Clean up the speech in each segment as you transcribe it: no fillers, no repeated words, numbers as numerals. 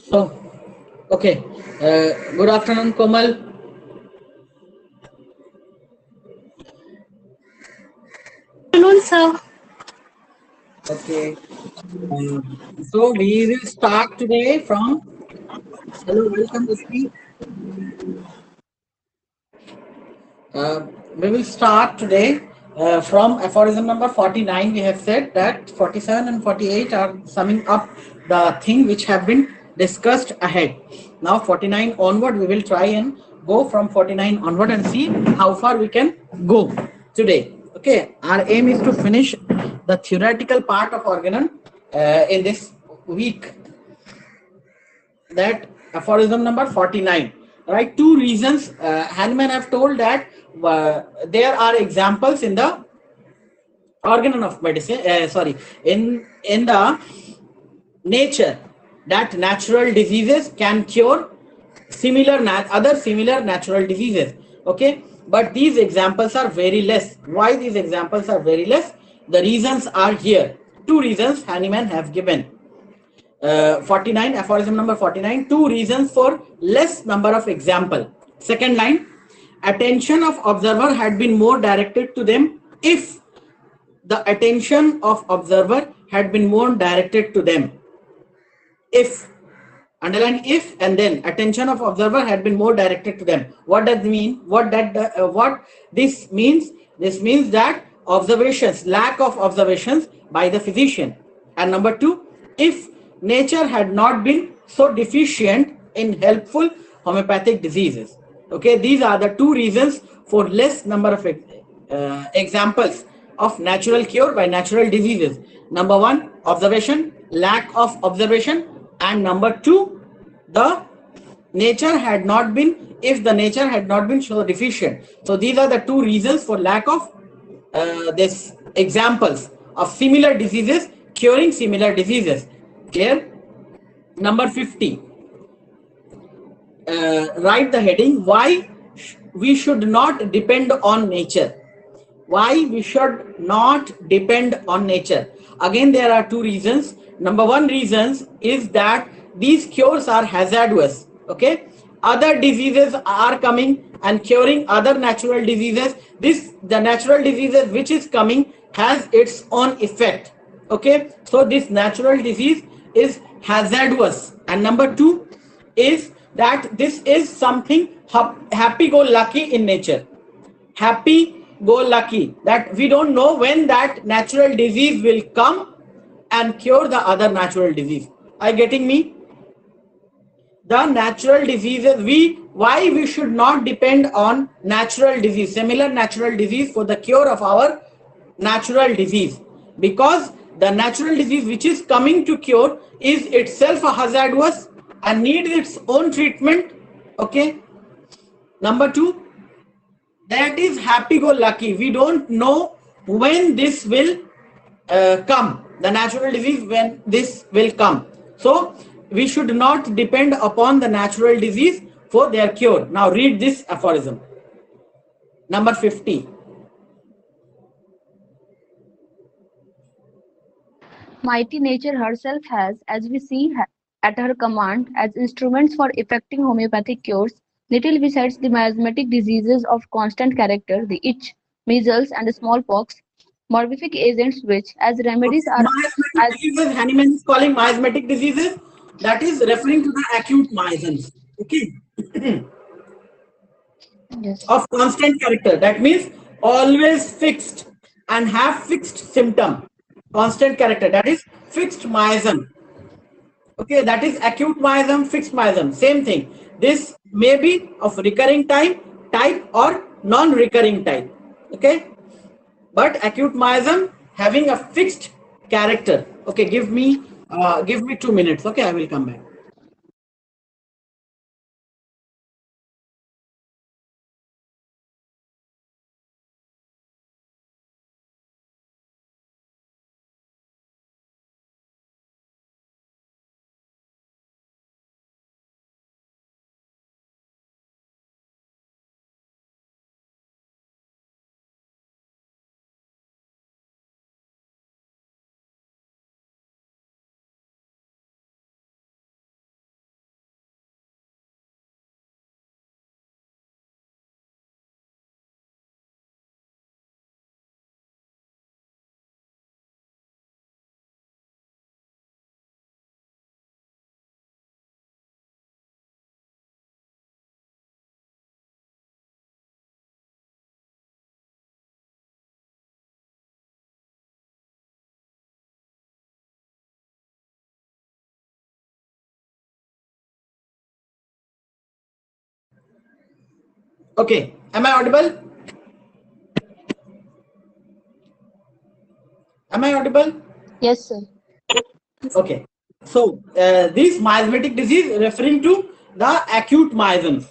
So, okay. Good afternoon, Komal. Afternoon, sir. Okay. So we will start today from. Hello, welcome to speak. We will start today from aphorism number 49. We have said that 47 and 48 are summing up the thing which have been discussed ahead. Now 49 onward, we will try and go from 49 onward and see how far we can go today. Okay, our aim is to finish the theoretical part of Organon in this week. That aphorism number 49, right? Two reasons Hahnemann have told that there are examples in the organon of medicine, sorry, in the nature, that natural diseases can cure other similar natural diseases. Okay, but these examples are very less. Why these examples are very less? The reasons are here. Two reasons Hahnemann have given. 49, aphorism number 49, two reasons for less number of example. Second line, attention of observer had been more directed to them if the attention of observer had been more directed to them. If, underline if, and then attention of observer had been more directed to them. What does mean? What this means? This means that observations, lack of observations by the physician. And number two, if nature had not been so deficient in helpful homeopathic diseases. Okay, these are the two reasons for less number of examples of natural cure by natural diseases. Number one, observation, lack of observation, and number two, the nature had not been, if the nature had not been so deficient. So these are the two reasons for lack of this examples of similar diseases curing similar diseases. Clear? Number 50, write the heading, why we should not depend on nature. Why we should not depend on nature? Again, there are two reasons. Number one reasons is that these cures are hazardous. Okay, other diseases are coming and curing other natural diseases. The natural diseases which is coming has its own effect. Okay, so this natural disease is hazardous. And number two is that this is something happy go lucky in nature. Happy go lucky, that we don't know when that natural disease will come and cure the other natural disease. Are you getting me? The natural diseases, why we should not depend on natural disease, similar natural disease, for the cure of our natural disease, because the natural disease which is coming to cure is itself a hazardous and needs its own treatment. Okay, number two, that is happy go lucky. We don't know when this will come, the natural disease, when this will come. So we should not depend upon the natural disease for their cure. Now read this aphorism number 50. Mighty nature herself has, as we see, at her command, as instruments for effecting homeopathic cures, little besides the miasmatic diseases of constant character, the itch, measles, and smallpox, morbific agents which, as remedies, are Miasmatic as diseases, Hahnemann is calling miasmatic diseases, that is referring to the acute miasms. Okay, yes, of constant character, that means always fixed and have fixed symptom. Constant character, that is fixed miasm. Okay, that is acute miasm, fixed miasm, same thing. This may be of recurring type or non-recurring type. Okay, but acute miasm having a fixed character. Okay, give me 2 minutes. Okay, I will come back. Okay, am I audible? Am I audible? Yes, sir. Okay. So this miasmatic disease referring to the acute miasms.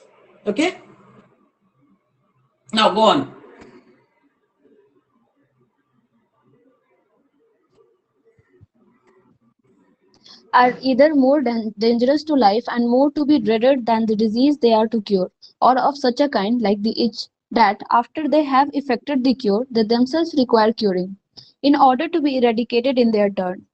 Okay. Now go on. Are either more dangerous to life and more to be dreaded than the disease they are to cure, or of such a kind, like the itch, that after they have effected the cure, they themselves require curing, in order to be eradicated in their turn.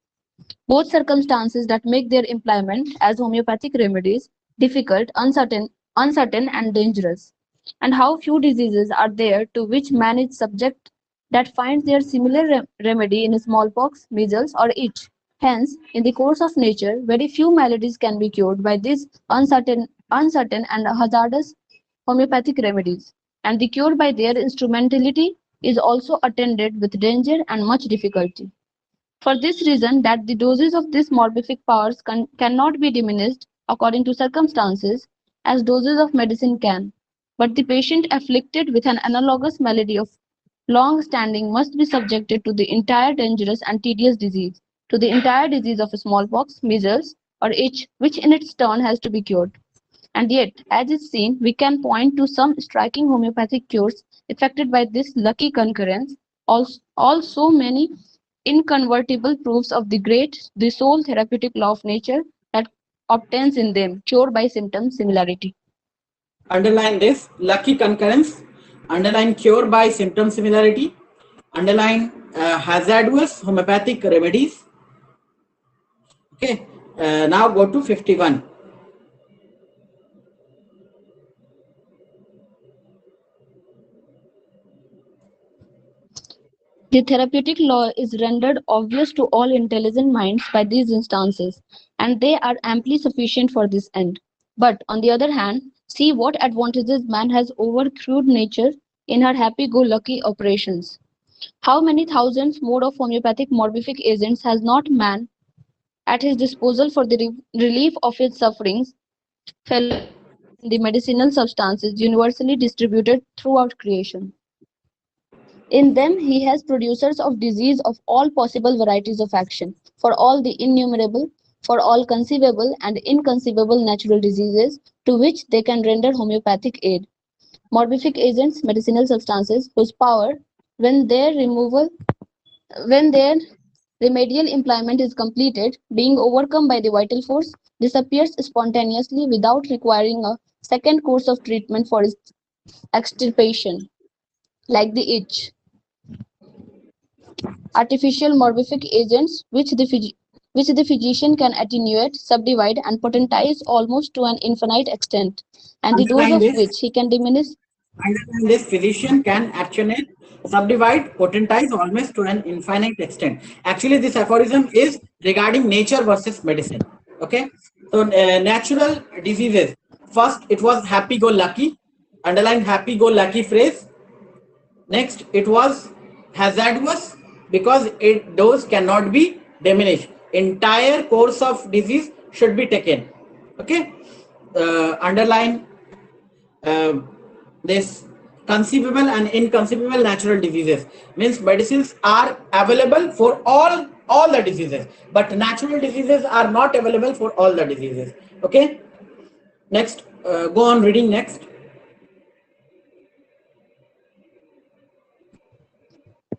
Both circumstances that make their employment as homeopathic remedies difficult, uncertain and dangerous. And how few diseases are there to which man is subject that finds their similar remedy in smallpox, measles, or itch. Hence, in the course of nature, very few maladies can be cured by these uncertain and hazardous homeopathic remedies, and the cure by their instrumentality is also attended with danger and much difficulty. For this reason, that the doses of these morbific powers cannot be diminished according to circumstances as doses of medicine can, but the patient afflicted with an analogous malady of long standing must be subjected to the entire dangerous and tedious disease, to the entire disease of smallpox, measles, or itch, which in its turn has to be cured. And yet, as is seen, we can point to some striking homeopathic cures effected by this lucky concurrence, also many inconvertible proofs of the sole therapeutic law of nature that obtains in them, cure by symptom similarity. Underline this lucky concurrence. Underline cure by symptom similarity. Underline hazardous homeopathic remedies. Okay. Now go to 51. The therapeutic law is rendered obvious to all intelligent minds by these instances, and they are amply sufficient for this end. But, on the other hand, see what advantages man has over crude nature in her happy-go-lucky operations. How many thousands more of homeopathic morbific agents has not man at his disposal for the relief of his sufferings, fellow elements in the medicinal substances universally distributed throughout creation. In them he has producers of disease of all possible varieties of action, for all the innumerable, for all conceivable and inconceivable natural diseases to which they can render homeopathic aid. Morbific agents, medicinal substances, whose power, when their removal, when their remedial employment is completed, being overcome by the vital force, disappears spontaneously without requiring a second course of treatment for its extirpation, like the itch. Artificial morbific agents which the physician can attenuate, subdivide, and potentize almost to an infinite extent, and the dose Underline of this. which he can diminish. Underline this physician can actionate, subdivide, potentize almost to an infinite extent. Actually, this aphorism is regarding nature versus medicine. Okay. So, natural diseases. First, it was happy go lucky. Underline happy go lucky phrase. Next, it was hazardous because it dose cannot be diminished. Entire course of disease should be taken. Okay. Underline uh, this conceivable and inconceivable natural diseases means medicines are available for all the diseases, but natural diseases are not available for all the diseases. Okay. Next, go on reading next.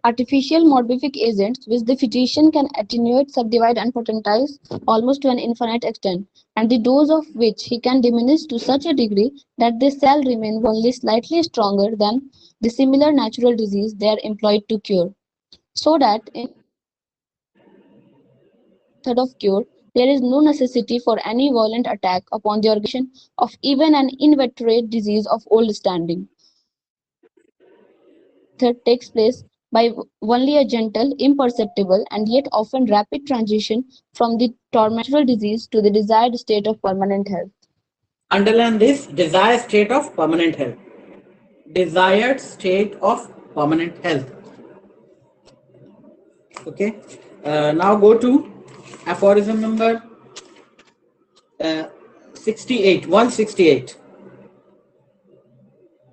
Artificial morbific agents which the physician can attenuate, subdivide, and potentize almost to an infinite extent, and the dose of which he can diminish to such a degree that they shall remain only slightly stronger than the similar natural disease they are employed to cure. So that in method of cure, there is no necessity for any violent attack upon the organization of even an inveterate disease of old standing. Method takes place by only a gentle, imperceptible, and yet often rapid transition from the tormentural disease to the desired state of permanent health. Underline this desired state of permanent health. Desired state of permanent health. Okay. Now go to aphorism number 68, 168.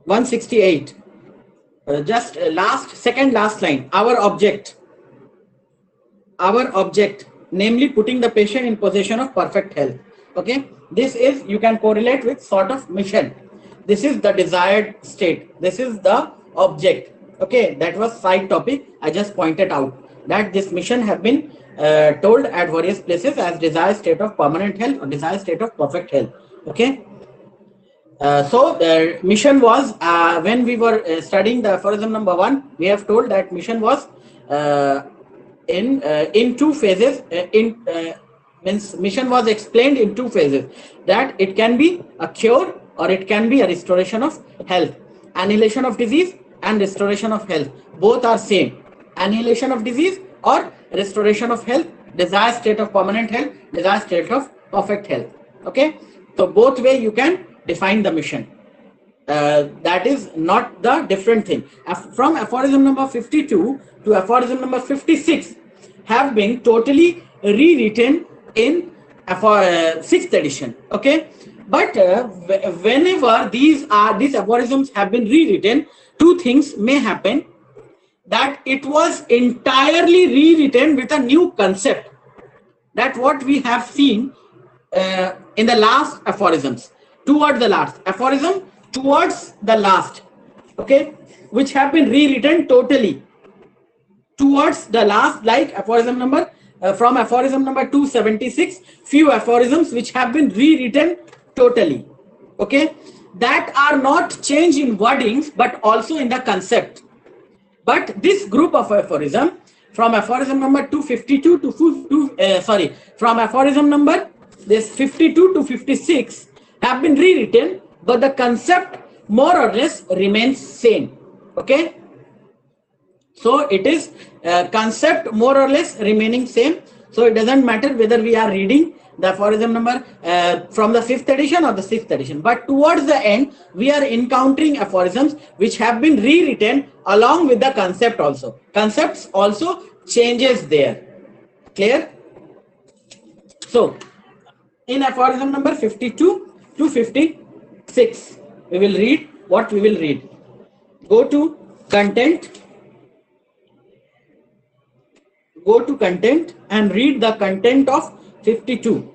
168. Just second last line. Our object, namely putting the patient in possession of perfect health. Okay, this is, you can correlate with sort of mission. This is the desired state. This is the object. Okay, that was side topic. I just pointed out that this mission have been told at various places as desired state of permanent health or desired state of perfect health. Okay. So the mission was, when we were studying the aphorism number 1, we have told that mission was uh, in two phases. Means mission was explained in two phases, that it can be a cure or it can be a restoration of health. Annihilation of disease and restoration of health, both are same. Annihilation of disease or restoration of health, desired state of permanent health, desired state of perfect health. Okay, so both way you can define the mission. That is not the different thing. From aphorism number 52 to aphorism number 56 have been totally rewritten in 6th edition. Okay, but whenever these aphorisms have been rewritten, two things may happen: that it was entirely rewritten with a new concept. That what we have seen in the last aphorisms, towards the last aphorism, towards the last, okay, which have been rewritten totally towards the last, like aphorism number from aphorism number 276, few aphorisms which have been rewritten totally. Okay, that are not changed in wordings but also in the concept. But this group of aphorism, from aphorism number 252 to from aphorism number this 52 to 56 have been rewritten, but the concept more or less remains same. Okay, so it is concept more or less remaining same. So it doesn't matter whether we are reading the aphorism number from the 5th edition or the 6th edition, but towards the end we are encountering aphorisms which have been rewritten along with the concept also. Concepts also changes there. Clear? So in aphorism number 52 to 56 we will read what we will read. Go to content and read the content of 52.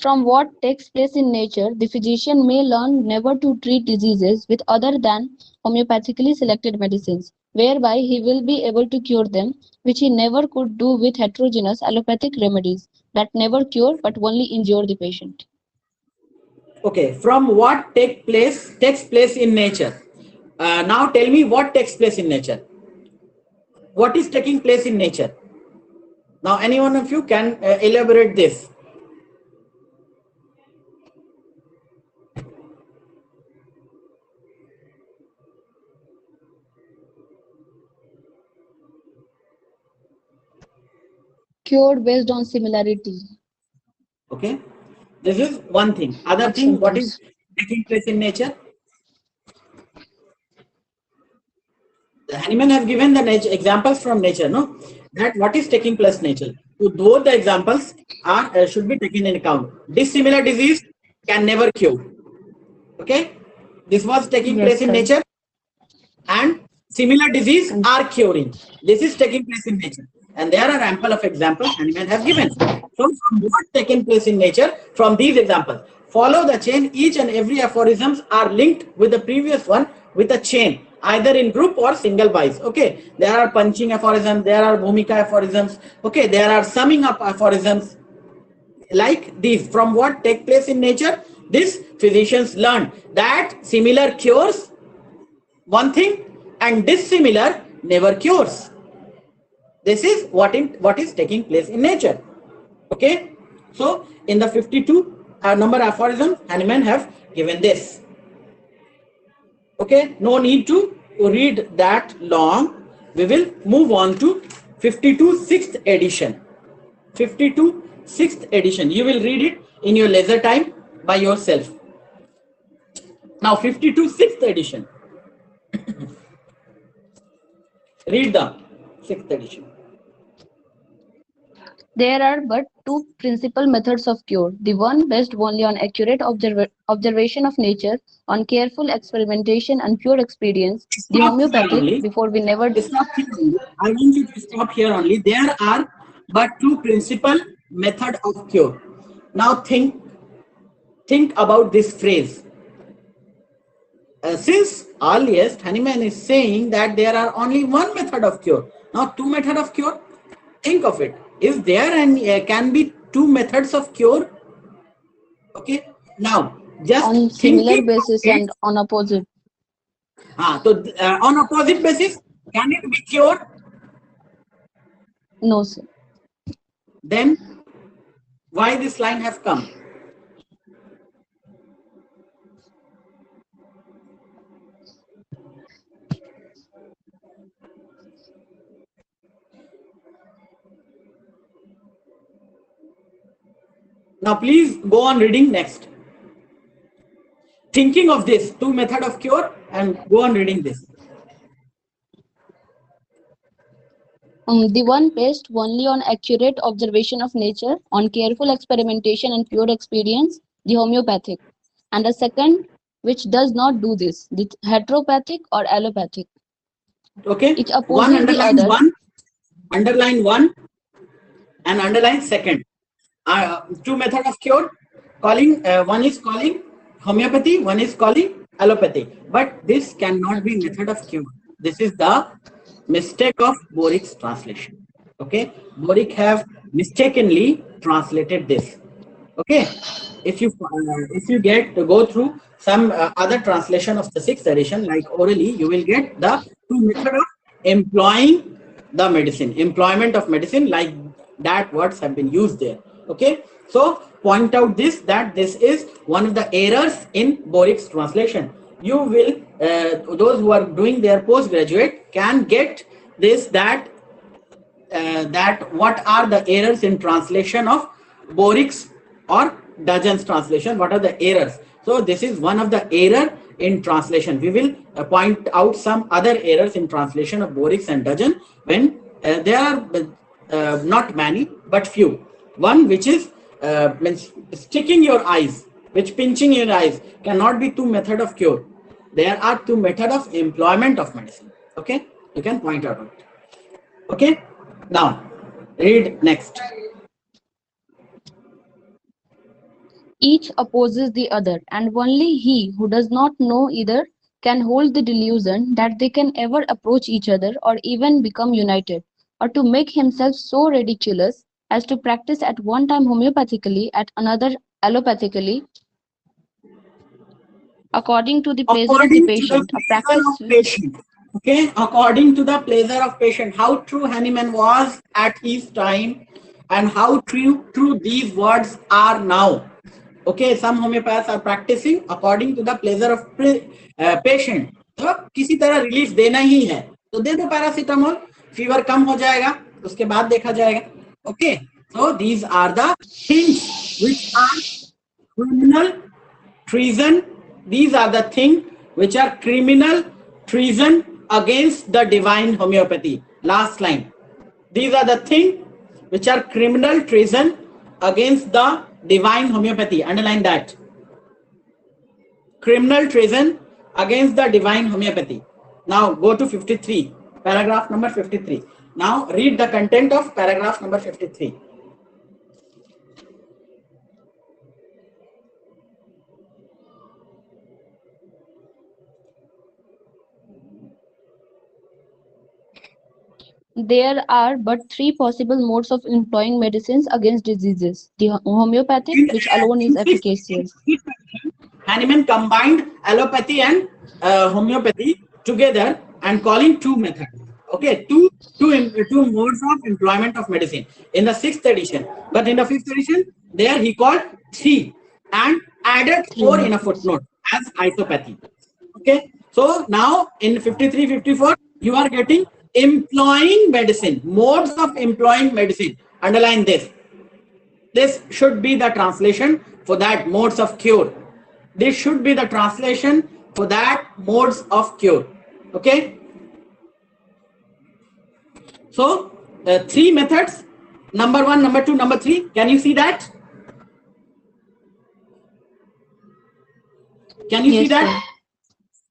From what takes place in nature, the physician may learn never to treat diseases with other than homeopathically selected medicines, whereby he will be able to cure them, which he never could do with heterogeneous allopathic remedies that never cure but only injure the patient. Okay, from what takes place in nature. Now tell me what takes place in nature. What is taking place in nature? Now any one of you can elaborate this. Cured based on similarity Okay, this is one thing. Other of thing, what is symptoms. taking place in nature? The Hahnemann have given the examples from nature, no? That what is taking place in nature. So both the examples are should be taken in account. Dissimilar disease can never cure. Okay, this was taking place Yes, in sir. nature, and similar disease And are curing. This is taking place in nature, and there are ample of examples Hahnemann have given. So from what taking place in nature, from these examples, follow the chain. Each and every aphorisms are linked with the previous one with a chain, either in group or single wise. Okay, there are punching aphorisms, there are bhumika aphorisms. Okay, there are summing up aphorisms like these. From what take place in nature, these physicians learned that similar cures one thing and dissimilar never cures. This is what is taking place in nature. Okay, so in the 52 number aphorism, Hahnemann have given this. Okay, no need to read that long. We will move on to 52 6th edition. 52 6th edition. You will read it in your leisure time by yourself. Now 52 6th edition. Read the 6th edition. There are but two principal methods of cure. The one based only on accurate observation of nature, on careful experimentation and pure experience. The Stop here homeopathic, only. before we never. Stop here only. I want you to stop here only. There are but two principal method of cure. Now think about this phrase. Since earliest, Hahnemann is saying that there are only one method of cure, not two method of cure. Think of it. Is there and can be two methods of cure? Okay. Now, just On similar thinking of basis it. and on opposite. So on opposite basis, can it be cured? No, sir. Then why this line have come? Now please go on reading next. Thinking of this two method of cure and go on reading this. The one based only on accurate observation of nature, on careful experimentation and pure experience, the homeopathic. And the second, which does not do this, the heteropathic or allopathic. Okay. It One opposes the underline other. one and underline second. Two method of cure. Calling one is calling homeopathy, one is calling allopathy. But this cannot be method of cure. This is the mistake of Borik's translation. Okay, Borik have mistakenly translated this. Okay, if you get to go through some other translation of the 6th edition like orally, you will get the two method of employing the medicine, employment of medicine, like that words have been used there. Okay, so point out this, that this is one of the errors in Borik's translation. You will those who are doing their postgraduate can get this, that what are the errors in translation of Borik's or Dudgeon's translation, what are the errors. So this is one of the error in translation. We will point out some other errors in translation of Borik's and Dudgeon when there are not many but few. One which is means sticking your eyes, which pinching your eyes cannot be two method of cure. There are two method of employment of medicine. Okay, you can point out it. Okay, now read next. Each opposes the other, and only he who does not know either can hold the delusion that they can ever approach each other or even become united, or to make himself so ridiculous as to practice at one time homeopathically, at another allopathically, according to the pleasure of the According to the patient, a pleasure practice of patient. Okay, according to the pleasure of patient. How true Hahnemann was at his time and how true these words are now. Okay, some homeopaths are practicing according to the pleasure of patient. तो किसी तरह relief देना ही है तो दे दो paracetamol, fever कम हो जाएगा, उसके बाद देखा जाएगा. Okay, so these are the things which are criminal treason. These are the things which are criminal treason against the divine homeopathy. Last line. These are the things which are criminal treason against the divine homeopathy. Underline that. Criminal treason against the divine homeopathy. Now go to 53, paragraph number 53. Now read the content of paragraph number 53. There are but three possible modes of employing medicines against diseases. The homeopathic, which alone is efficacious. Hahnemann combined allopathy and homeopathy together and calling two methods. Okay, two modes of employment of medicine in the 6th edition. But in the 5th edition, there he called three and added four in a footnote as isopathy. Okay, so now in 53, 54, you are getting employing medicine, modes of employing medicine. Underline this. This should be the translation for that modes of cure. This should be the translation for that modes of cure. Okay. So three methods, number 1, number 2, number 3. Can you see that? Can you see Yes, that? sir.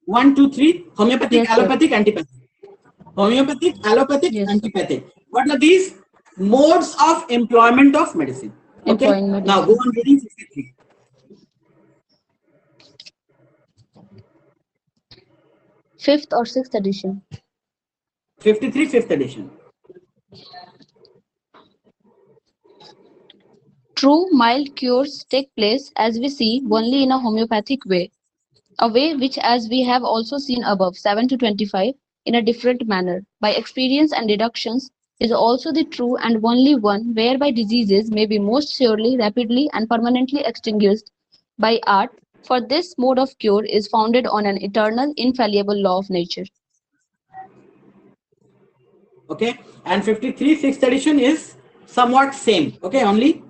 1, 2, 3. Homeopathic, Yes, sir. allopathic, antipathic. Homeopathic, allopathic, Yes, sir. antipathic. What are these? Modes of employment of medicine. Okay. Employing Now go medicine. on reading 53. Fifth or sixth edition. 53, fifth edition. True mild cures take place, as we see, only in a homeopathic way, a way which, as we have also seen above, 7 to 25, in a different manner, by experience and deductions, is also the true and only one whereby diseases may be most surely, rapidly, and permanently extinguished by art, for this mode of cure is founded on an eternal, infallible law of nature. Okay, and 53, sixth edition is somewhat same. Okay, only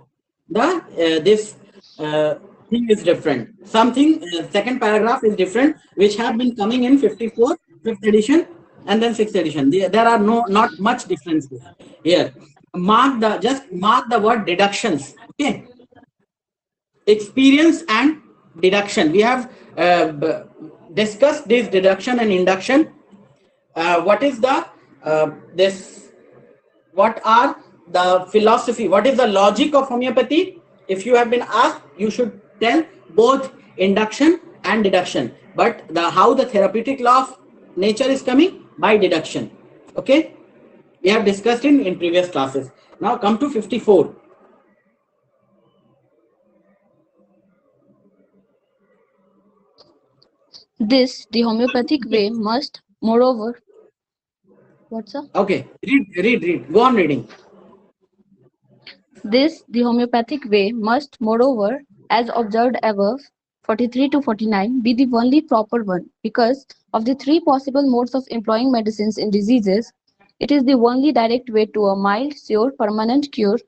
the this thing is different. Something second paragraph is different, which have been coming in 54, fifth edition, and then sixth edition. There are not much differences here. Mark the word deductions. Okay, experience and deduction. We have discussed this deduction and induction. What is the this what are the philosophy, what is the logic of homeopathy? If you have been asked, you should tell both induction and deduction, but how the therapeutic law of nature is coming by deduction. Okay, we have discussed in previous classes. Now come to 54. This, the homeopathic way, must, moreover, what's up? Okay, read, go on reading. This, the homeopathic way, must, moreover, as observed above, 43 to 49, be the only proper one, because of the three possible modes of employing medicines in diseases, it is the only direct way to a mild, sure, permanent cure,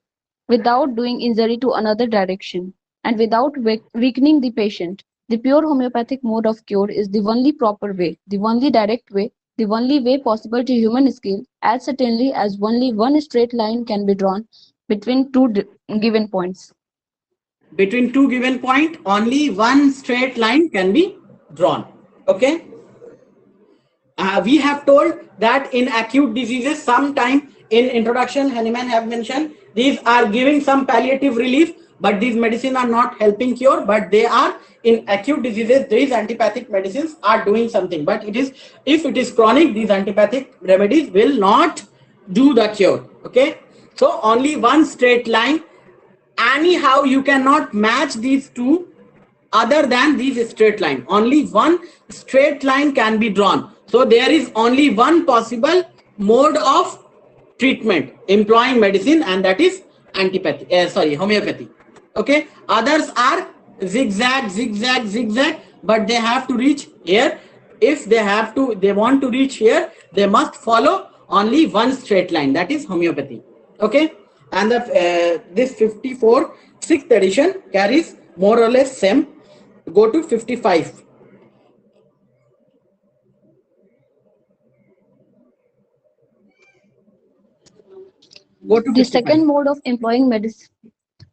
without doing injury to another direction, and without weakening the patient. The pure homeopathic mode of cure is the only proper way, the only direct way, the only way possible to human skill, as certainly as only one straight line can be drawn between two given points. Between two given point, only one straight line can be drawn. Okay, we have told that in acute diseases, sometime in introduction, Hahnemann have mentioned these are giving some palliative relief, but these medicines are not helping cure, but they are in acute diseases. These antipathic medicines are doing something, but it is, if it is chronic, these antipathic remedies will not do the cure. Okay, so only one straight line. Anyhow, you cannot match these two other than these straight line. Only one straight line can be drawn. So there is only one possible mode of treatment employing medicine, and that is antipathy. Homeopathy. Okay. Others are zigzag, zigzag, zigzag, but they have to reach here. If they want to reach here, they must follow only one straight line. That is homeopathy. Okay. And this 54 sixth edition carries more or less same. Go to 55. Go to The 55. second mode of employing medicine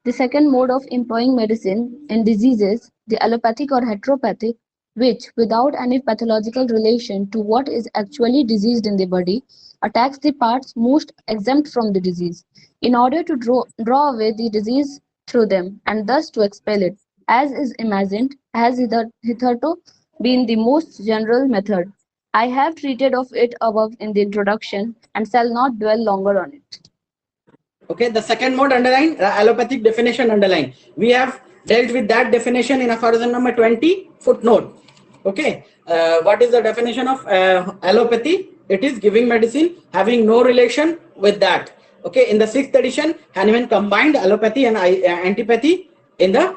The second mode of employing medicine in diseases, the allopathic or heteropathic, which, without any pathological relation to what is actually diseased in the body, attacks the parts most exempt from the disease, in order to draw away the disease through them, and thus to expel it, as is imagined, has hitherto been the most general method. I have treated of it above in the introduction, and shall not dwell longer on it. Okay, the second mode underline, allopathic definition underline. We have dealt with that definition in aphorism number 20, footnote. Okay, what is the definition of allopathy? It is giving medicine having no relation with that. Okay, in the sixth edition, Hahnemann combined allopathy and antipathy in the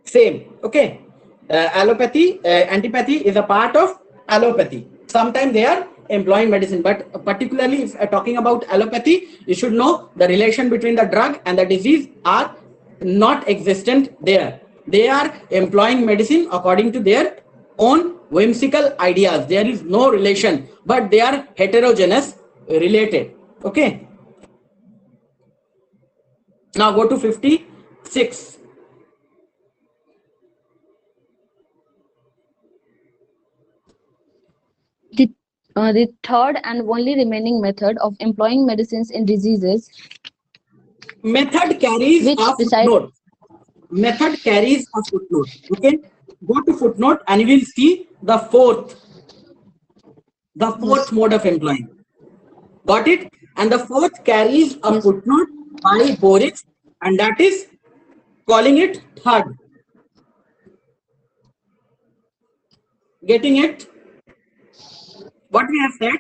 same. Okay, allopathy, antipathy is a part of allopathy. Sometimes they are employing medicine, but particularly if talking about allopathy, you should know the relation between the drug and the disease are not existent there. They are employing medicine according to their own whimsical ideas. There is no relation, but they are heterogeneous related. Okay, Now go to 56. The, the third and only remaining method of employing medicines in diseases Method carries which, a besides, footnote. Method carries a footnote. Okay. Go to footnote and you will see the fourth yes, mode of employing. Got it? And the fourth carries a yes, footnote by Boris, and that is calling it third. Getting it? What we have said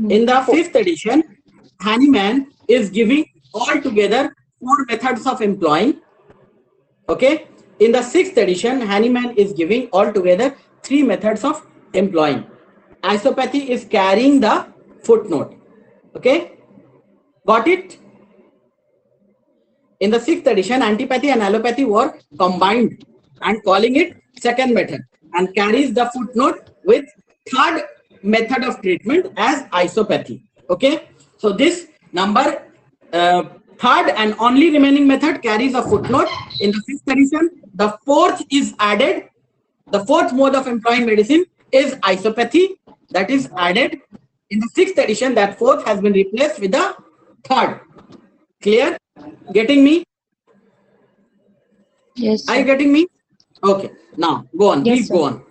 in the four, fifth edition, Hahnemann is giving altogether four methods of employing. Okay. In the sixth edition, Hahnemann is giving altogether three methods of employing. Isopathy is carrying the footnote. Okay. Got it? In the sixth edition, antipathy and allopathy were combined and calling it second method and carries the footnote with third method of treatment as isopathy. Okay. So this number third and only remaining method carries a footnote in the fifth edition. The fourth is added. The fourth mode of employing medicine is isopathy, that is added. In the sixth edition, that fourth has been replaced with the third. Clear? Getting me? yes, Are you sir. getting me? Okay. Now go on. Yes, Please sir. go on.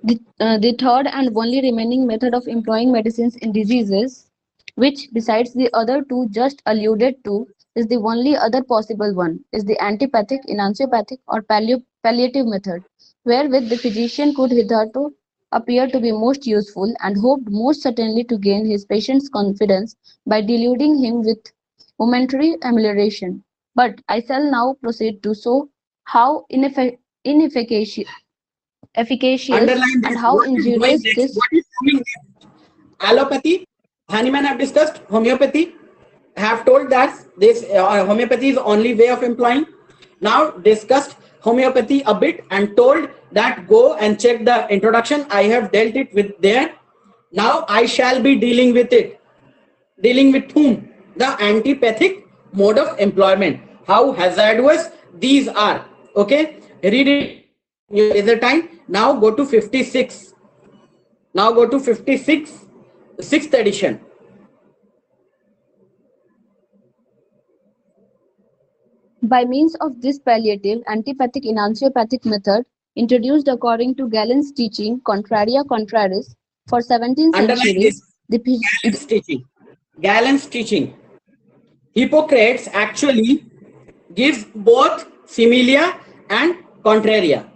The third and only remaining method of employing medicines in diseases, which, besides the other two just alluded to, is the only other possible one, is the antipathic, enunciopathic, or palliative method, wherewith the physician could hitherto appear to be most useful and hoped most certainly to gain his patient's confidence by deluding him with momentary amelioration. But I shall now proceed to show how inefficacious Underline and this. how What is going injurious next? this. What is coming next? Allopathy. Hahnemann have discussed. Homeopathy. Have told that this homeopathy is the only way of employing. Now discussed homeopathy a bit and told that go and check the introduction. I have dealt it with there. Now I shall be dealing with it. Dealing with whom? The antipathic mode of employment. How hazardous these are. Okay. Read it in your leisure time. Now go to 56. Now go to 56, sixth edition. By means of this palliative, antipathic enunciopathic method, introduced according to Galen's teaching, contraria contraris, for 17 Underline this. centuries, the Galen's teaching. Galen's teaching. Hippocrates actually gives both similia and contraria.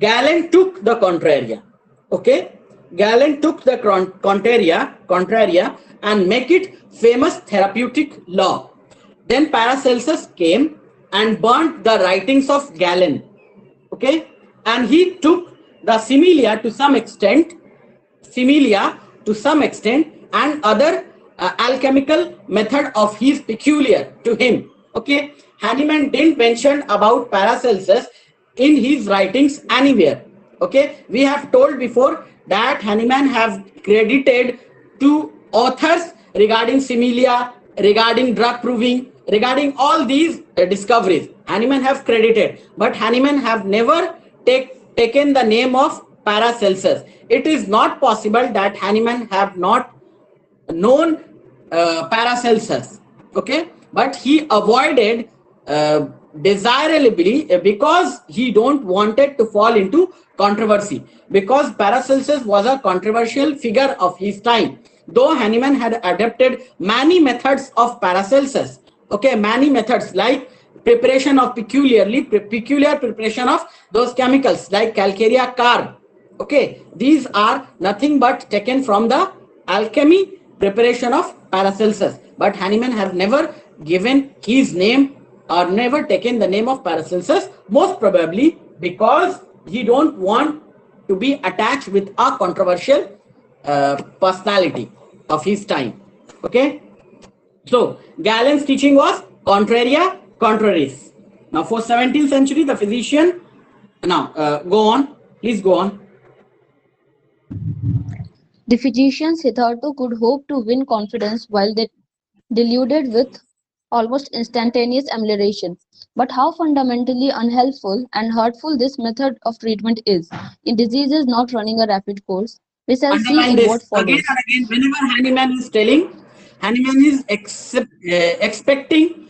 Galen took the contraria. Okay. Galen took the contraria and make it famous therapeutic law. Then Paracelsus came and burnt the writings of Galen. Okay. And he took the similia to some extent and other alchemical method of his peculiar to him. Okay. Hahnemann didn't mention about Paracelsus in his writings anywhere. Okay. We have told before that Hahnemann have credited to authors regarding similia, regarding drug proving, regarding all these discoveries. Hahnemann have credited, but Hahnemann have never taken the name of Paracelsus. It is not possible that Hahnemann have not known Paracelsus. Okay, but he avoided desirably because he don't wanted to fall into controversy, because Paracelsus was a controversial figure of his time, though Hahnemann had adapted many methods of Paracelsus. Okay, many methods like preparation of peculiar preparation of those chemicals like calcarea carb. Okay, these are nothing but taken from the alchemy preparation of Paracelsus, but Hahnemann has never given his name or never taken the name of Paracelsus, most probably because he don't want to be attached with a controversial personality of his time. Okay, so Galen's teaching was contraria contraris. Now for 17th century, the physician. Now go on. Please go on. physicians hitherto could hope to win confidence while they deluded with almost instantaneous amelioration. But how fundamentally unhelpful and hurtful this method of treatment is in diseases not running a rapid course, we shall see Underline in this what again follows. and again. Whenever Handyman is telling, Handyman is expecting,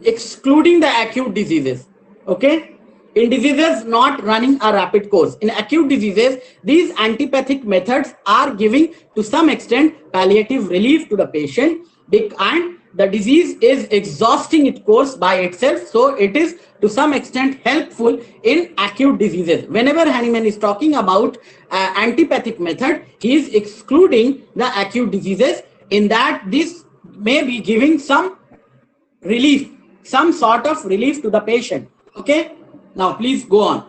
excluding the acute diseases. Okay, in diseases not running a rapid course, in acute diseases, these antipathic methods are giving to some extent palliative relief to the patient, and the disease is exhausting its course by itself, so it is to some extent helpful in acute diseases. Whenever Hahnemann is talking about antipathic method, he is excluding the acute diseases, in that this may be giving some relief, some sort of relief to the patient. Okay, now please go on.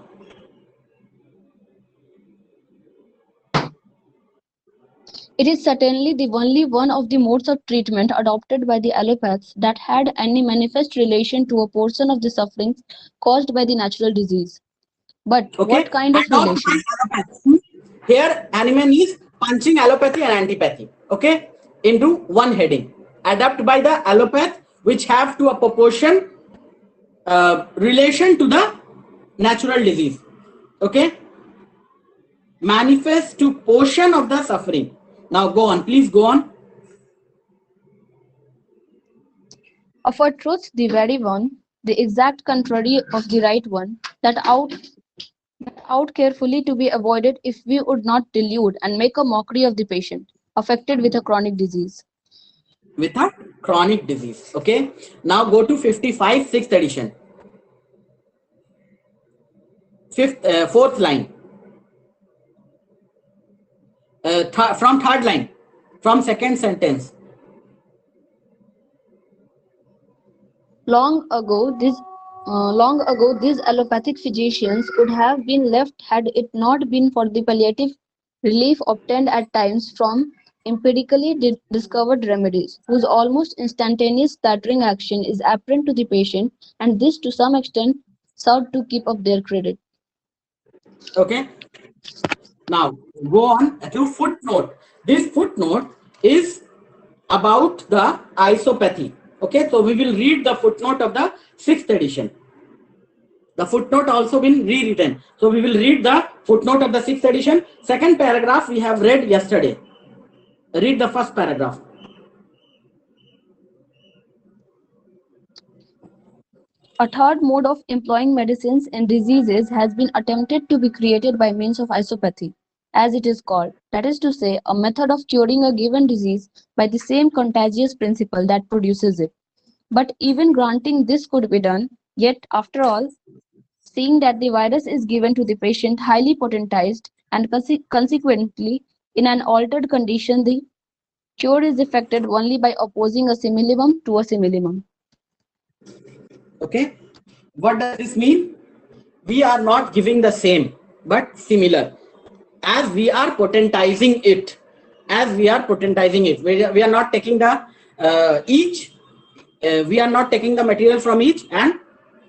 It is certainly the only one of the modes of treatment adopted by the allopaths that had any manifest relation to a portion of the sufferings caused by the natural disease. But Okay, what kind of adopt by relation? allopathy. Here Hahnemann is punching allopathy and antipathy, okay, into one heading. Adapt by the allopath, which have to a proportion relation to the natural disease. Okay, manifest to portion of the suffering. Now go on, please go on. Of a truth, the very one, the exact contrary of the right one, that out carefully to be avoided if we would not delude and make a mockery of the patient affected with a chronic disease. With a chronic disease. Okay, now go to 55, sixth edition, fourth line, from third line, from second sentence. Long ago, these allopathic physicians would have been left had it not been for the palliative relief obtained at times from empirically discovered remedies, whose almost instantaneous scattering action is apparent to the patient, and this to some extent served to keep up their credit. Okay, now go on to footnote. This footnote is about the isopathy. Okay, so we will read the footnote of the sixth edition. The footnote also been rewritten. So we will read the footnote of the sixth edition. Second paragraph we have read yesterday. Read the first paragraph. A third mode of employing medicines in diseases has been attempted to be created by means of isopathy, as it is called, that is to say, a method of curing a given disease by the same contagious principle that produces it. But even granting this could be done, yet, after all, seeing that the virus is given to the patient highly potentized and consequently in an altered condition, the cure is effected only by opposing a simillimum to a simillimum. Okay, what does this mean? We are not giving the same but similar, as we are potentizing it. As we are potentizing it, we are not taking the each we are not taking the material from each and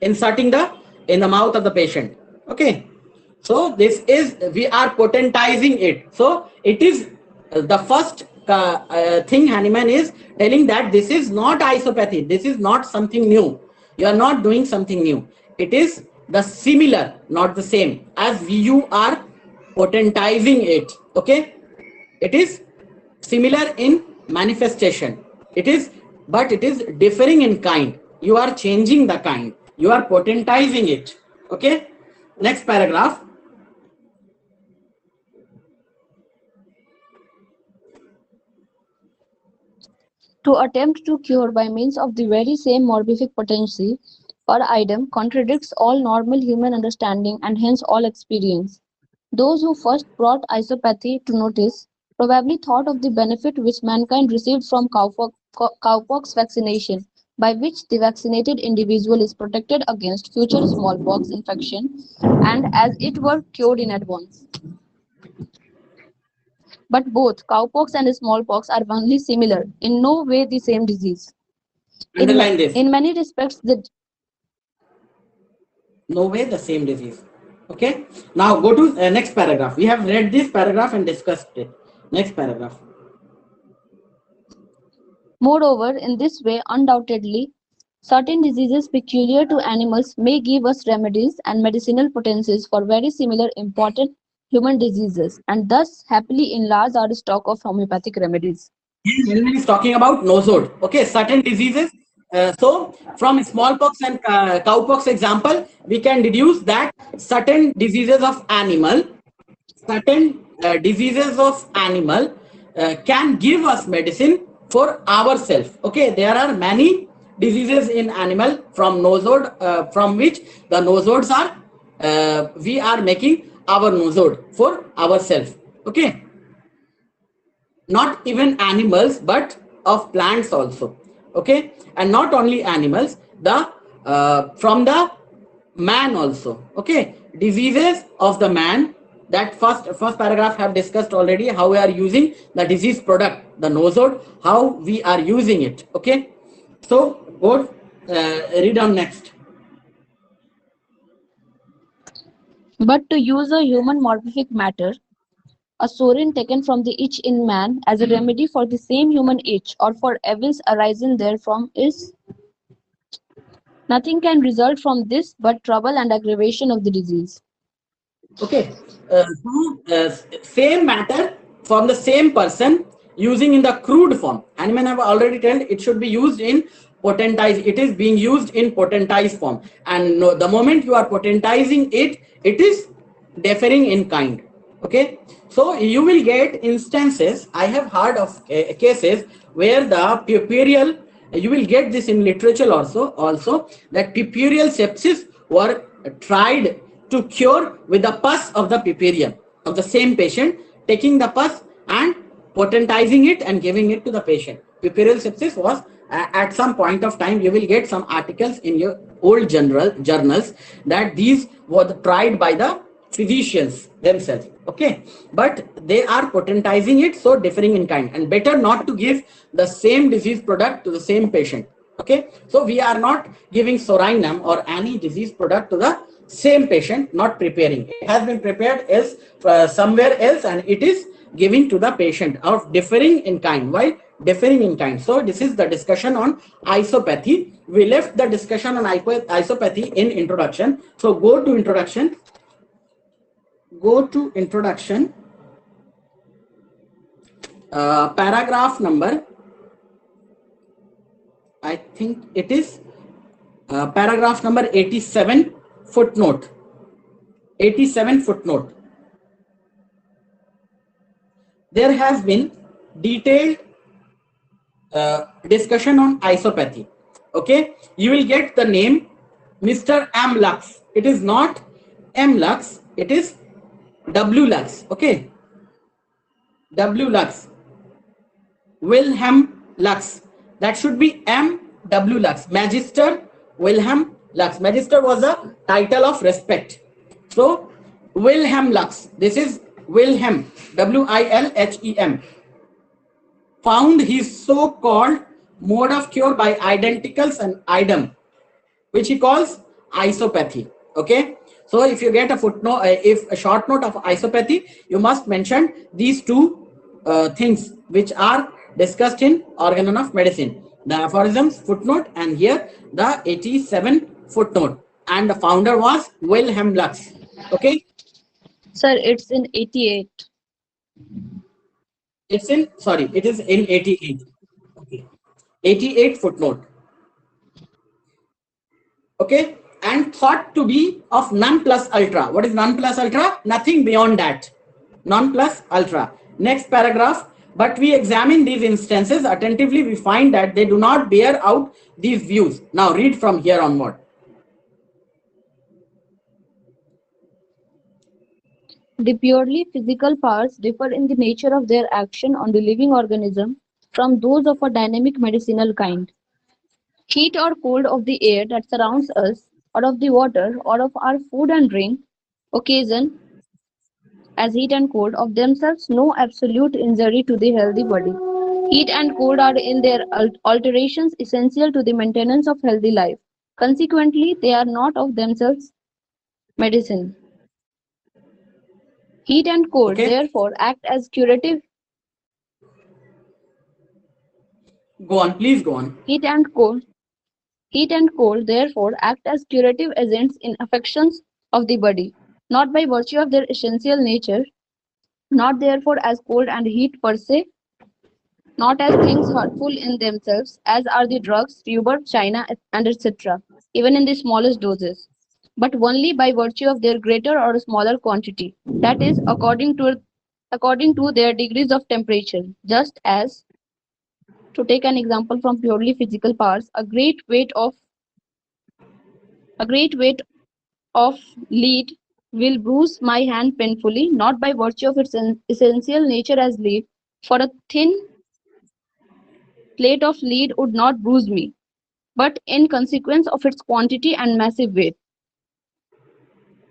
inserting the in the mouth of the patient. Okay, so this is, we are potentizing it. So it is the first thing Hahnemann is telling, that this is not isopathy, this is not something new, you are not doing something new, it is the similar, not the same, as you are potentizing it. Okay, it is similar in manifestation, it is, but it is differing in kind, you are changing the kind, you are potentizing it. Okay, next paragraph. To attempt to cure by means of the very same morbific potency or item contradicts all normal human understanding and hence all experience. Those who first brought isopathy to notice probably thought of the benefit which mankind received from cowpox vaccination, by which the vaccinated individual is protected against future smallpox infection and as it were cured in advance. But both cowpox and smallpox are only similar, in no way the same disease. Underline this. In many respects, the No way the same disease. Okay. Now go to next paragraph. We have read this paragraph and discussed it. Next paragraph. Moreover, in this way, undoubtedly, certain diseases peculiar to animals may give us remedies and medicinal potencies for very similar important human diseases, and thus happily enlarge our stock of homeopathic remedies. Hellman is talking about nosode. Okay, certain diseases. So, from smallpox and cowpox example, we can deduce that certain diseases of animal can give us medicine for ourselves. Okay, there are many diseases in animal from nosode, from which the nosodes are we are making our nosode for ourselves. Okay, not even animals but of plants also. Okay, and not only animals, the from the man also. Okay, diseases of the man, that first paragraph have discussed already how we are using the disease product, the nosode, how we are using it. Okay, so go read on next. But to use a human morphic matter, a sorin taken from the itch in man as a remedy for the same human itch or for evils arising therefrom is nothing can result from this but trouble and aggravation of the disease. Okay, same matter from the same person using in the crude form. Animan have already told it should be used in potentized. It is being used in potentized form, and no, the moment you are potentizing it, it is differing in kind. Okay, so you will get instances. I have heard of cases where the puerial. You will get this in literature also that puerial sepsis were tried to cure with the pus of the puparium of the same patient, taking the pus and potentizing it and giving it to the patient. Puerial sepsis was at some point of time, you will get some articles in your old journals that these were tried by the physicians themselves. Okay, but they are potentizing it, so differing in kind, and better not to give the same disease product to the same patient. Okay, so we are not giving sorinum or any disease product to the same patient, not preparing. It has been prepared else somewhere else, and it is giving to the patient of differing in kind. Why differing in kind? So this is the discussion on isopathy. We left the discussion on isopathy in introduction. So go to introduction. Paragraph number, I think it is paragraph number 87, footnote 87, footnote. There has been detailed discussion on isopathy. Okay, you will get the name Mr. M. Lux. It is not M. Lux, it is W. Lux. Okay, W. Lux, Wilhelm Lux. That should be M. W. Lux. Magister Wilhelm Lux. Magister was a title of respect. So Wilhelm Lux. This is Wilhelm, Wilhem, found his so-called mode of cure by identicals and idem, which he calls isopathy. Okay, so if you get a footnote, if a short note of isopathy, you must mention these two things which are discussed in Organon of Medicine: the aphorisms footnote, and here the 87 footnote. And the founder was Wilhelm Lux. Okay, Sir, it's in 88. it's in, sorry, it is in 88. Okay, 88 footnote. Okay, and thought to be of non plus ultra. What is non plus ultra? Nothing beyond that. Non plus ultra. Next paragraph. But we examine these instances attentively, we find that they do not bear out these views. Now read from here onward. The purely physical powers differ in the nature of their action on the living organism from those of a dynamic medicinal kind. Heat or cold of the air that surrounds us, or of the water, or of our food and drink, occasion, as heat and cold, of themselves no absolute injury to the healthy body. Heat and cold are in their alterations essential to the maintenance of healthy life. Consequently, they are not of themselves medicine. Heat and cold, Okay. therefore, act as curative. Go on, please go on. Heat and cold, heat and cold therefore act as curative agents in affections of the body, not by virtue of their essential nature, not therefore as cold and heat per se, not as things hurtful in themselves, as are the drugs, rhubarb, china, and etc., even in the smallest doses, but only by virtue of their greater or smaller quantity, that is, according to their degrees of temperature, just as, to take an example from purely physical powers, a great weight of lead will bruise my hand painfully, not by virtue of its essential nature as lead, for a thin plate of lead would not bruise me, but in consequence of its quantity and massive weight.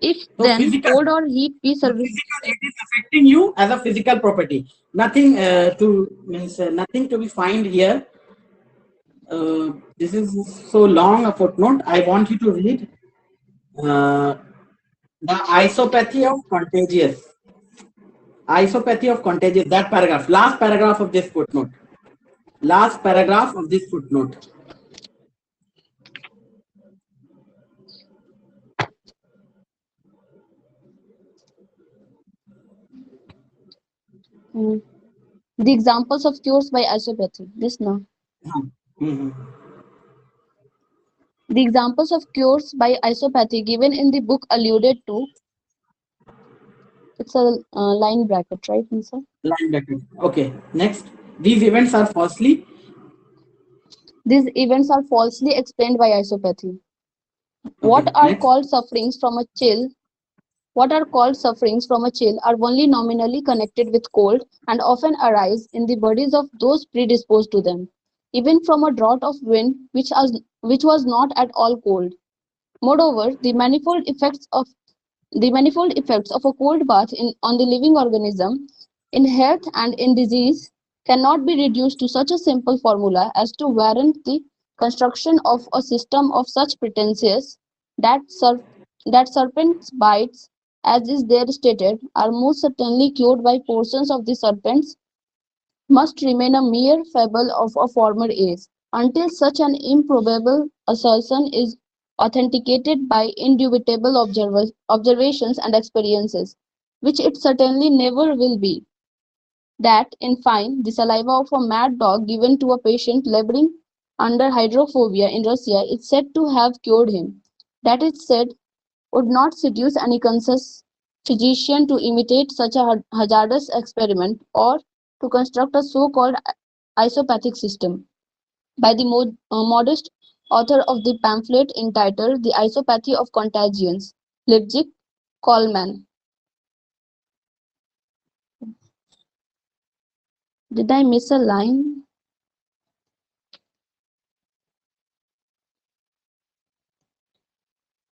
If So then physical, cold or heat be so service, physical, it is affecting you as a physical property. Nothing nothing to be find here. This is so long a footnote. I want you to read uh, the isopathy of contagious. Isopathy of contagious. That paragraph, last paragraph of this footnote. Last paragraph of this footnote. mm, the examples of cures by isopathy. This now. Mhm. The examples of cures by isopathy given in the book alluded to, it's a line bracket, right, Nisa? Line bracket. Okay. Next, these events are falsely. These events are falsely explained by isopathy. What Okay. are Next. called sufferings from a chill What are called sufferings from a chill are only nominally connected with cold and often arise in the bodies of those predisposed to them, even from a draught of wind which was not at all cold. Moreover, the manifold effects of a cold bath on the living organism in health and in disease cannot be reduced to such a simple formula as to warrant the construction of a system of such pretenses that, that serpents' bites, as is there stated, are most certainly cured by portions of the serpents must remain a mere fable of a former age, until such an improbable assertion is authenticated by indubitable observations and experiences, which it certainly never will be. That, in fine, the saliva of a mad dog given to a patient laboring under hydrophobia in Russia is said to have cured him. That is said would not seduce any conscious physician to imitate such a hazardous experiment or to construct a so-called isopathic system. By the modest author of the pamphlet entitled The Isopathy of Contagions, Leipzig, Coleman. Did I miss a line?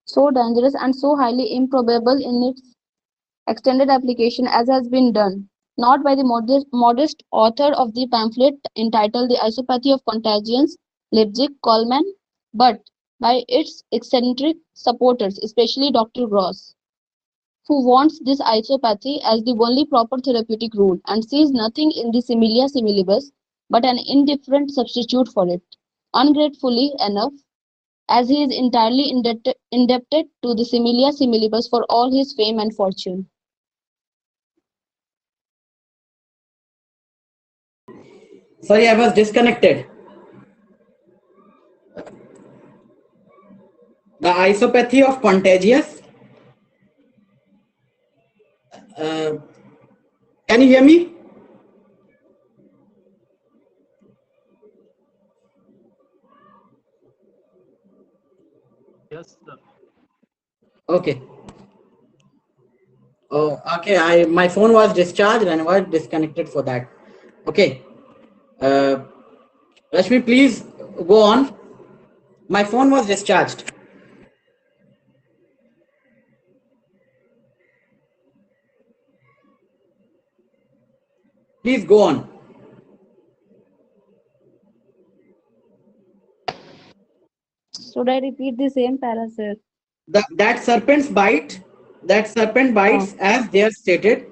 So dangerous and so highly improbable in its extended application as has been done, not by the modest author of the pamphlet entitled The Isopathy of Contagions, Leipzig, Coleman, but by its eccentric supporters, especially Dr. Gross, who wants this isopathy as the only proper therapeutic rule and sees nothing in the similia similibus but an indifferent substitute for it. Ungratefully enough, as he is entirely indebted to the similia similibus for all his fame and fortune. Sorry, I was disconnected. The isopathy of contagious. Uh, can you hear me? Yes, sir. Okay. Oh, okay. My phone was discharged and I was disconnected for that. Okay. Uh, Rashmi, please go on. My phone was discharged. Please go on. Should I repeat the same para, sir? That serpent's bite, that serpent Oh, bites, as they are stated.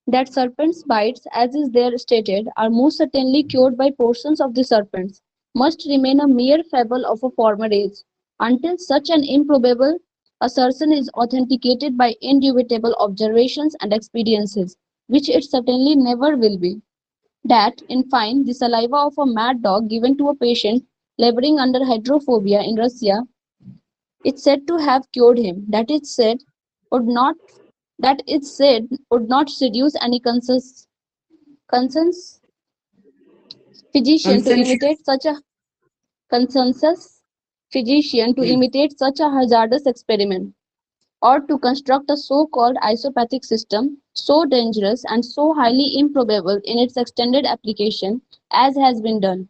That serpents' bites, as is there stated, are most certainly cured by portions of the serpents, must remain a mere fable of a former age, until such an improbable assertion is authenticated by indubitable observations and experiences, which it certainly never will be. That, in fine, the saliva of a mad dog given to a patient laboring under hydrophobia in Russia is said to have cured him. Would not that it said would not seduce any consensus physician to Conscientious. imitate such a consensus physician to imitate such a hazardous experiment, or to construct a so-called isopathic system so dangerous and so highly improbable in its extended application as has been done,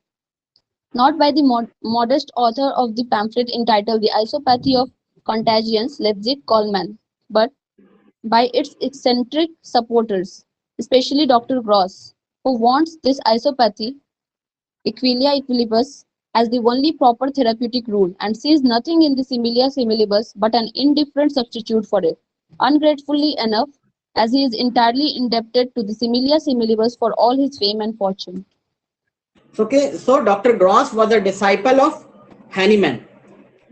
not by the modest author of the pamphlet entitled The Isopathy of Contagions, Leipzig, Coleman, but by its eccentric supporters, especially Dr. Gross, who wants this isopathy, equilia equilibus, as the only proper therapeutic rule, and sees nothing in the similia similibus but an indifferent substitute for it. Ungratefully enough, as he is entirely indebted to the similia similibus for all his fame and fortune. Okay, so Dr. Gross was a disciple of Hahnemann.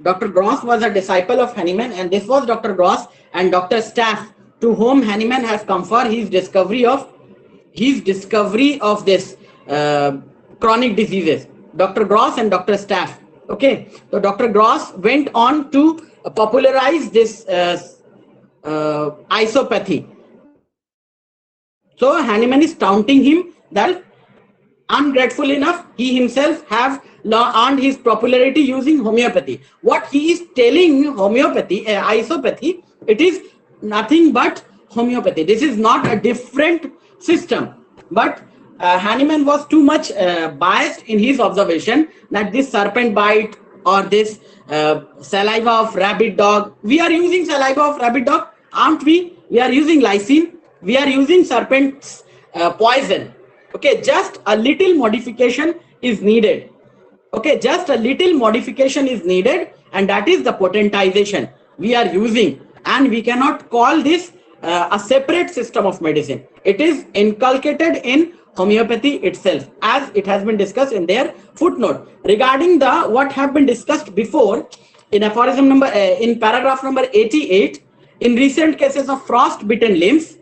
Dr. Gross was a disciple of Hahnemann, and this was Dr. Gross and Dr. Staff, to whom Hahnemann has come for his discovery of this chronic diseases. Dr. Gross and Dr. Staff. Okay, so Dr. Gross went on to popularize this isopathy. So Hahnemann is taunting him that ungrateful enough, he himself have earned his popularity using homeopathy. What he is telling homeopathy, isopathy, it is nothing but homeopathy. This is not a different system. But Hahnemann was too much biased in his observation that this serpent bite or this saliva of rabid dog, we are using saliva of rabid dog, aren't we? We are using lysine, we are using serpent's poison. Okay, just a little modification is needed. Okay, just a little modification is needed, and that is the potentization we are using, and we cannot call this a separate system of medicine. It is inculcated in homeopathy itself, as it has been discussed in their footnote. Regarding the what have been discussed before in aphorism number in paragraph number 88, in recent cases of frost bitten limbs,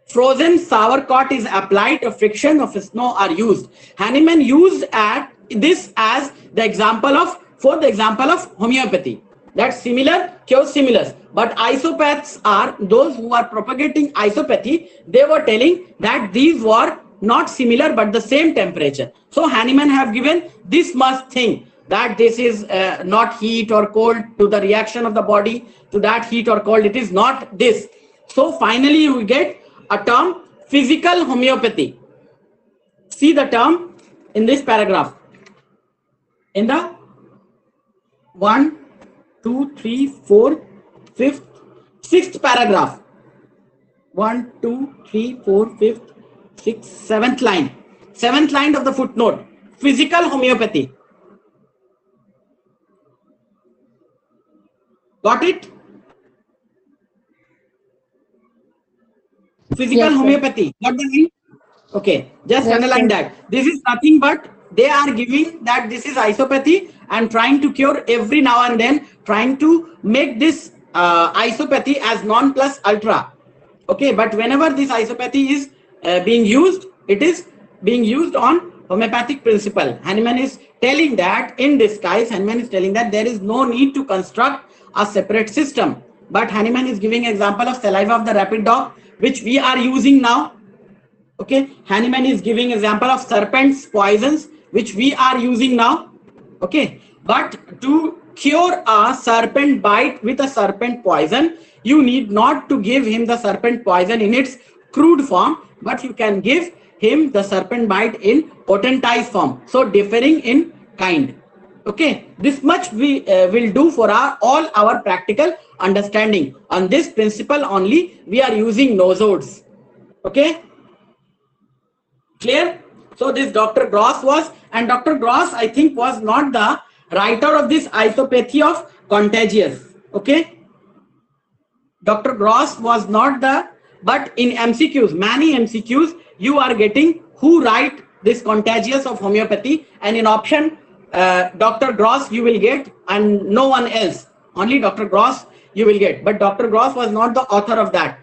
frozen sauerkraut is applied, a friction of snow are used. Hahnemann used at this as the example of homeopathy. That similar cures similar. But isopaths are those who are propagating isopathy. They were telling that these were not similar but the same temperature. So Hahnemann have given this much thing, that this is not heat or cold to the reaction of the body to that heat or cold. It is not this. So finally we get a term physical homeopathy. See the term in this paragraph. In the 1, 2, 3, 4, 5th, 6th paragraph. 1, 2, 3, 4, 5th, 6th, 7th line. 7th line of the footnote. Physical homeopathy. Got it? Physical Yes, sir. homeopathy. Got the name? Okay, just Yes, underline sir. that. This is nothing but they are giving that this is isopathy and trying to cure every now and then, trying to make this isopathy as non plus ultra. Okay, but whenever this isopathy is being used, it is being used on homeopathic principle. Hahnemann is telling that in disguise, Hahnemann is telling that there is no need to construct a separate system. But Hahnemann is giving example of saliva of the rabid dog, which we are using now. Okay, Hahnemann is giving example of serpents poisons, which we are using now. Okay, but to cure a serpent bite with a serpent poison, you need not to give him the serpent poison in its crude form, but you can give him the serpent bite in potentized form, so differing in kind. Okay, this much we will do for all our practical understanding. On this principle only we are using nosodes. Okay, clear? So this Dr. Gross was, and Dr. Gross I think was not the writer of this isopathy of contagious. Okay, Dr. Gross was not the But in MCQs, many MCQs, you are getting who write this contagious of homeopathy, and in option Dr. Gross you will get, and no one else, only Dr. Gross you will get, but Dr. Gross was not the author of that.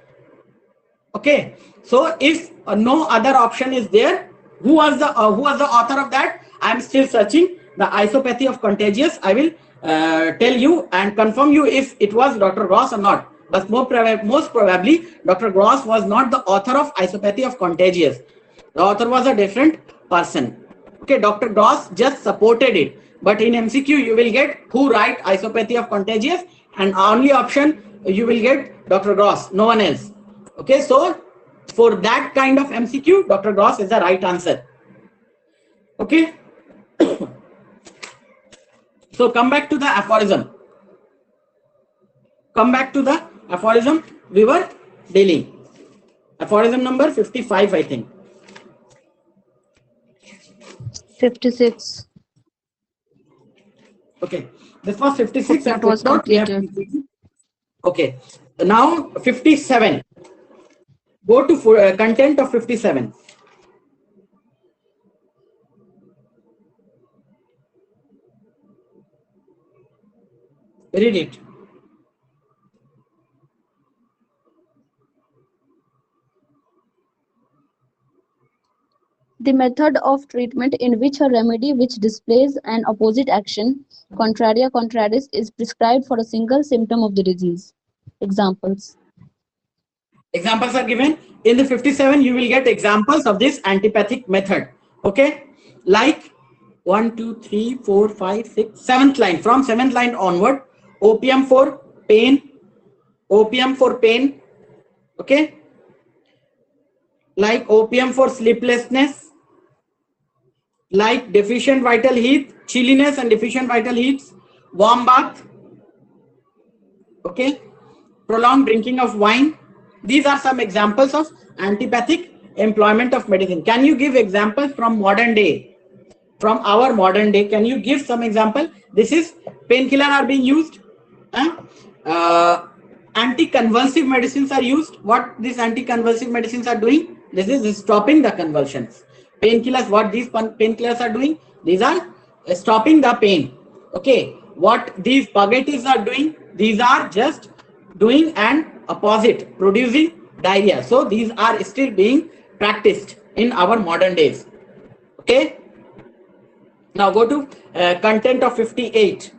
Okay, so if no other option is there, who was the author of that? I am still searching the isopathy of contagious. I will tell you and confirm you if it was Dr. Gross or not. But most probably Dr. Gross was not the author of isopathy of contagious. The author was a different person. Okay, Dr. Gross just supported it. But in MCQ you will get who write isopathy of contagious, and only option you will get Dr. Gross, no one else. Okay, so for that kind of MCQ, Dr. Gross is the right answer. Okay, so come back to the aphorism. Come back to the aphorism we were dealing. Aphorism number 55, I think. 56. Okay, this was 56 and Footnote was footnote we have completed. completed. Okay, now 57. Go to content of 57. Read it. The method of treatment in which a remedy which displays an opposite action, contraria contraris, is prescribed for a single symptom of the disease. Examples. Examples are given. In the 57, you will get examples of this antipathic method. Okay, like 1, 2, 3, 4, 5, 6, 7th line. From 7th line onward, opium for pain, opium for pain. Okay, like opium for sleeplessness, like deficient vital heat, chilliness and deficient vital heats, warm bath. Okay, prolonged drinking of wine. These are some examples of antipathic employment of medicine. Can you give examples from modern day? From our modern day, can you give some example? This is painkiller are being used. Anticonvulsive medicines are used. What these anticonvulsive medicines are doing? This is stopping the convulsions. Painkillers, what these painkillers are doing? These are stopping the pain. Okay, what these purgatives are doing? These are just doing an opposite, producing diarrhea. So these are still being practiced in our modern days. Okay, now go to content of 58.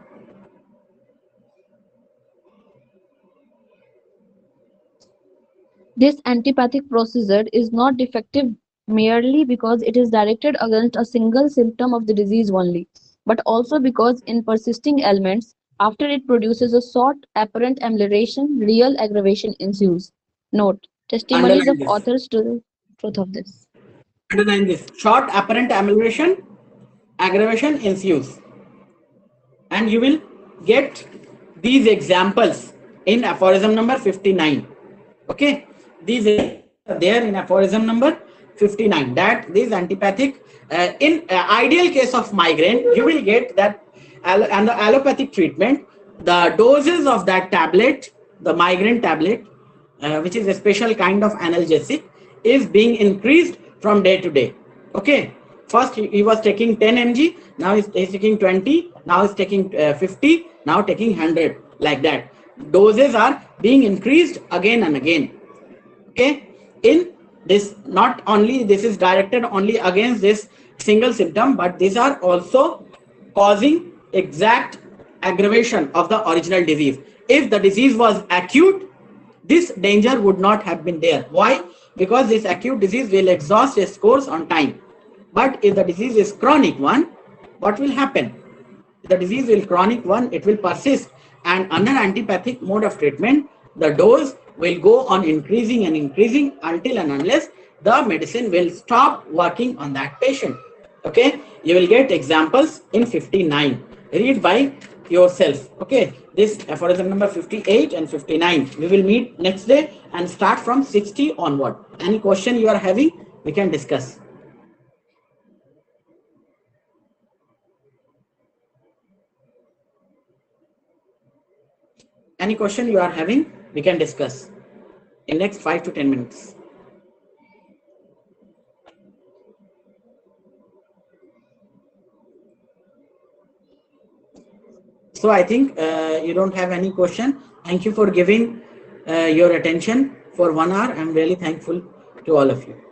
This antipathic procedure is not defective merely because it is directed against a single symptom of the disease only, but also because in persisting ailments, after it produces a sought apparent amelioration, real aggravation ensues. Note: testimonies Underline of this. authors to the truth of this. Underline this. Short apparent amelioration, aggravation ensues. And you will get these examples in aphorism number 59. Okay, these are there in aphorism number 59, that these antipathic in ideal case of migraine you will get that and the allopathic treatment, the doses of that tablet, the migraine tablet, which is a special kind of analgesic, is being increased from day to day. Okay, first he was taking 10 mg, now he's taking 20, now he's taking 50, now taking 100, like that. Doses are being increased again and again. Okay, in this, not only this is directed only against this single symptom, but these are also causing exact aggravation of the original disease. If the disease was acute, this danger would not have been there. Why? Because this acute disease will exhaust its course on time. But if the disease is chronic one, what will happen? The disease will chronic one, it will persist, and under antipathic mode of treatment, the dose will go on increasing and increasing until and unless the medicine will stop working on that patient. Okay, you will get examples in 59. Read by yourself. Okay, this aphorism number 58 and 59. We will meet next day and start from 60 onward. Any question you are having, we can discuss. Any question you are having, we can discuss. in next 5 to 10 minutes. So I think you don't have any question. Thank you for giving your attention for 1 hour. I'm really thankful to all of you.